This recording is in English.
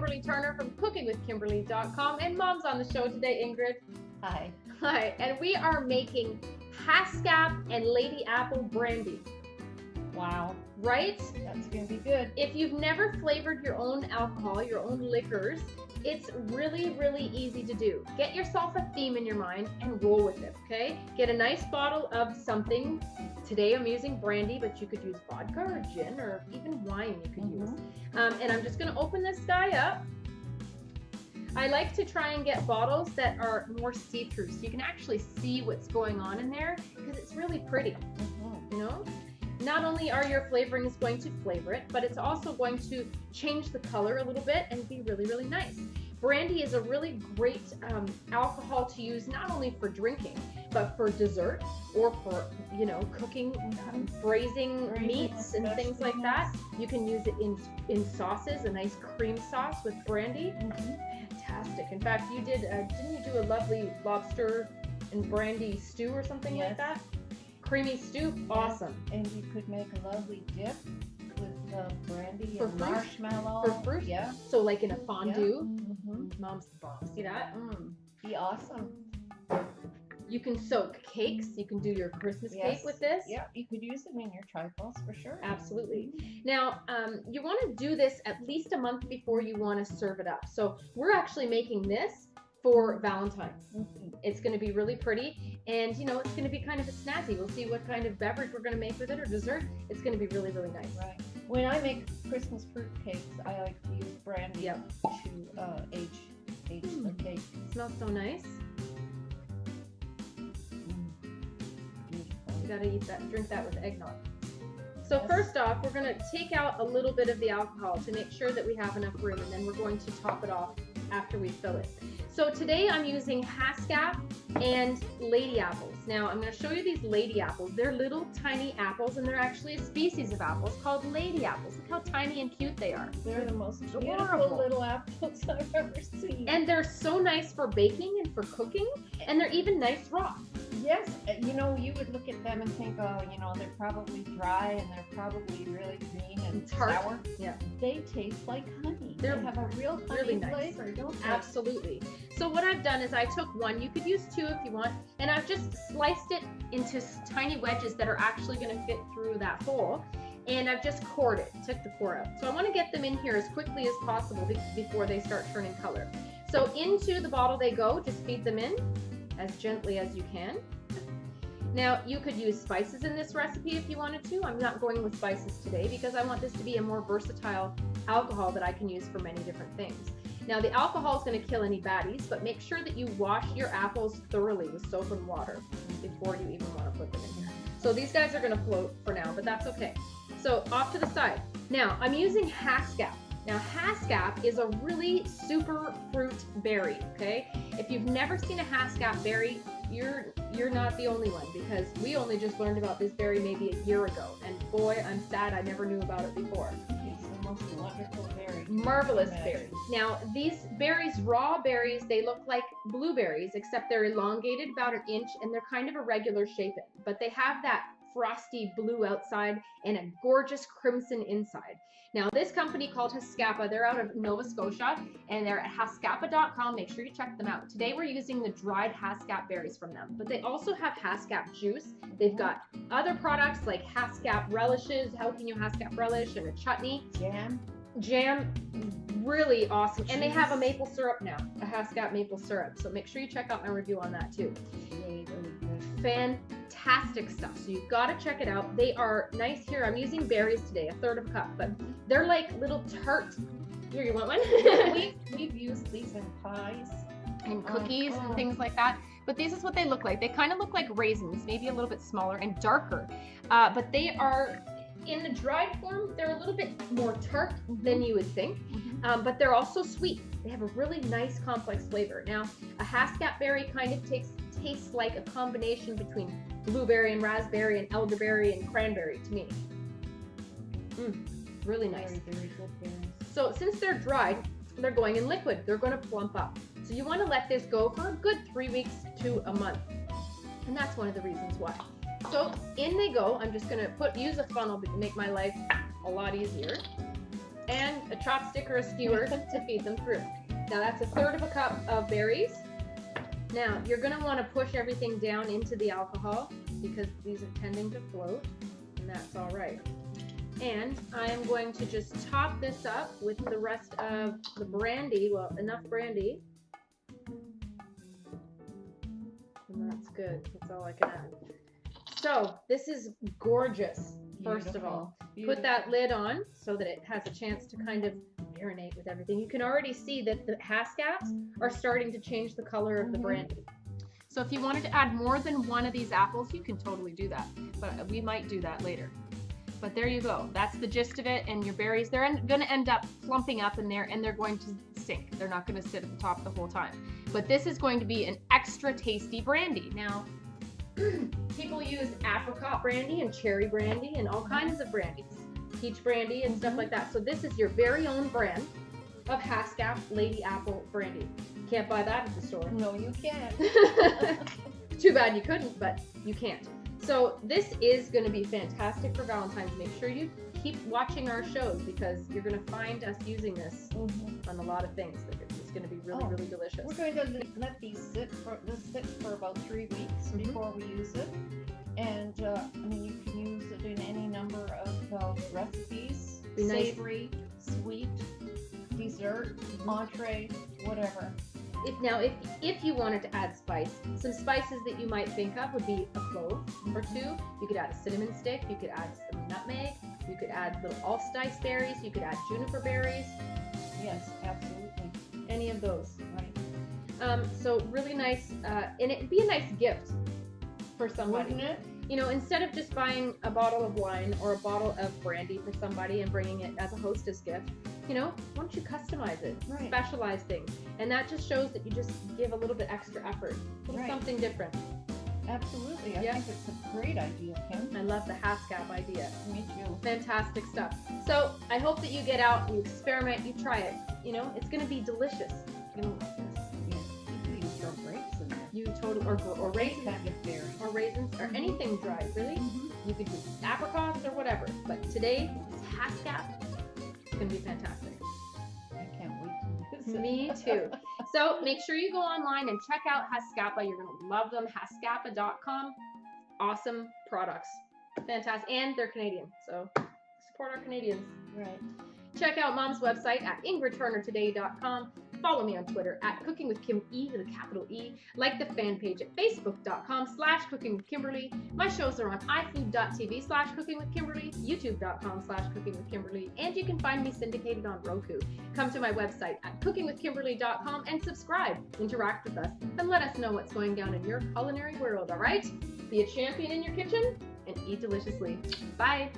Kimberly Turner from cookingwithkimberly.com, and Mom's on the show today, Ingrid. Hi. Hi, and we are making Haskap and Lady Apple brandy. Wow. Right? That's going to be good. If you've never flavored your own alcohol, your own liquors, it's really, really easy to do. Get yourself a theme in your mind and roll with it, okay? Get a nice bottle of something. Today I'm using brandy, but you could use vodka or gin or even wine you could use. And I'm just going to open this guy up. I like to try and get bottles that are more see-through so you can actually see what's going on in there because it's really pretty, you know? Not only are your flavorings going to flavor it, but it's also going to change the color a little bit and be really, really nice. Brandy is a really great alcohol to use not only for drinking, but for dessert or for, you know, cooking, braising meats and things like that. You can use it in sauces, a nice cream sauce with brandy. Fantastic. In fact, you did, didn't you do a lovely lobster and brandy stew or something like that? Creamy stew, awesome. And you could make a lovely dip with brandy for and fruit. Marshmallow. For fruit? Yeah. So like in a fondue. Yeah. Mom's the bomb. See that? Be awesome. You can soak cakes. You can do your Christmas cake with this. Yeah, you could use them in your trifles for sure. Absolutely. Now, you want to do this at least a month before you want to serve it up. So we're actually making this for Valentine's. It's going to be really pretty, and you know, it's going to be kind of a snazzy. We'll see what kind of beverage we're going to make with it or dessert. It's going to be really, really nice. Right. When I make Christmas fruit cakes, I like to use brandy to age the cake. It smells so nice. You got to eat that, drink that with eggnog. So first off, we're going to take out a little bit of the alcohol to make sure that we have enough room, and then we're going to top it off after we fill it. So today I'm using Haskap and Lady Apples. Now I'm going to show you these Lady Apples. They're little tiny apples, and they're actually a species of apples called Lady Apples. Look how tiny and cute they are. They're the most Adorable. beautiful little apples I've ever seen. And they're so nice for baking and for cooking, and they're even nice raw. Yes, you know, you would look at them and think, oh, you know, they're probably dry and they're probably really green and sour. Yeah. They taste like honey. They have a real honey really nice flavor, don't they? Absolutely. So what I've done is I took one, you could use two if you want, and I've just sliced it into tiny wedges that are actually going to fit through that hole. And I've just cored it, took the core out. So I want to get them in here as quickly as possible before they start turning color. So into the bottle they go, just feed them in as gently as you can. Now, you could use spices in this recipe if you wanted to. I'm not going with spices today because I want this to be a more versatile alcohol that I can use for many different things. Now, the alcohol is going to kill any baddies, but make sure that you wash your apples thoroughly with soap and water before you even want to put them in here. So these guys are going to float for now, but that's okay. So off to the side. Now, I'm using Haskap. Now, Haskap is a really super fruit berry, okay? If you've never seen a Haskap berry, you're not the only one, because we only just learned about this berry maybe a year ago, and boy, I'm sad I never knew about it before. It's the most wonderful berry. Marvelous berry. Now, these berries, raw berries, they look like blueberries, except they're elongated about an inch, and they're kind of a regular shape, but they have that frosty blue outside and a gorgeous crimson inside. Now, this company called Haskap, they're out of Nova Scotia, and they're at haskapa.com. Make sure you check them out. Today we're using the dried Haskap berries from them, but they also have Haskap juice. They've got other products like Haskap relishes, jalapeno Haskap relish, and a chutney. Jam, really awesome. And they have a maple syrup now, a Haskap maple syrup. So make sure you check out my review on that too. Really, really good. Fantastic stuff. So you've got to check it out. They are nice. Here, I'm using berries today, 1/3 of a cup, but they're like little tart. Here, you want one? we've used these in pies and cookies and things like that. But this is what they look like. They kind of look like raisins, maybe a little bit smaller and darker. But they are, in the dried form, they're a little bit more tart than you would think. But they're also sweet. They have a really nice complex flavor. Now, a Haskap berry kind of tastes like a combination between blueberry and raspberry and elderberry and cranberry to me. Really nice. Very, very good berries. So since they're dried, they're going in liquid. They're going to plump up. So you want to let this go for a good 3 weeks to a month. And that's one of the reasons why. So in they go. I'm just going to use a funnel to make my life a lot easier. and a chopstick or a skewer to feed them through. Now that's 1/3 cup of berries. Now you're going to want to push everything down into the alcohol because these are tending to float, and that's all right. And I am going to just top this up with the rest of the brandy, well, enough brandy. And that's good, that's all I can add. So this is gorgeous, first of all. Put that lid on so that it has a chance to kind of marinate with everything. You can already see that the Haskaps are starting to change the color of the brandy. So if you wanted to add more than one of these apples, you can totally do that, but we might do that later. But there you go. That's the gist of it. And your berries, they're going to end up plumping up in there and they're going to sink. They're not going to sit at the top the whole time. But this is going to be an extra tasty brandy. Now, people use apricot brandy and cherry brandy and all kinds of brandies. Peach brandy and stuff like that. So this is your very own brand of Haskap Lady Apple brandy. Can't buy that at the store. No, you can't. Too bad you couldn't, but you can't. So this is going to be fantastic for Valentine's. Make sure you keep watching our shows because you're going to find us using this on a lot of things. It's going to be really, really delicious. We're going to let these sit for about 3 weeks before we use it. And I mean, you can use it in any number of recipes, savory, sweet, dessert, entree, whatever. If you wanted to add spice, some spices that you might think of would be a clove or two. You could add a cinnamon stick. You could add some nutmeg. You could add little allspice berries. You could add juniper berries. Yes, absolutely. Any of those. Right. So really nice, and it'd be a nice gift for somebody. Wouldn't it? You know, instead of just buying a bottle of wine or a bottle of brandy for somebody and bringing it as a hostess gift, you know, why don't you customize it, specialize things, and that just shows that you just give a little bit extra effort, a little something different. Absolutely, I think it's a great idea, Kim. I love the Haskap idea. Me too. Fantastic stuff. So I hope that you get out, you experiment, you try it. You know, it's going to be delicious. You're going to love this. Yeah, you can throw grapes in there. You totally, or raisins, kind of berry. or raisins, or anything dried, really. You could do apricots or whatever. But today, it's Haskap. It's going to be fantastic. I can't wait to use it. Me too. So make sure you go online and check out Haskapa. You're going to love them. Haskapa.com. Awesome products. Fantastic. And they're Canadian. So support our Canadians. Right. Check out Mom's website at ingridturnertoday.com. Follow me on Twitter at Cooking with Kim E with a capital E. Like the fan page at facebook.com/cookingwithkimberly. My shows are on ifood.tv/cookingwithkimberly, youtube.com/cookingwithkimberly, and you can find me syndicated on Roku. Come to my website at cookingwithkimberly.com and subscribe. Interact with us and let us know what's going down in your culinary world, all right? Be a champion in your kitchen and eat deliciously. Bye.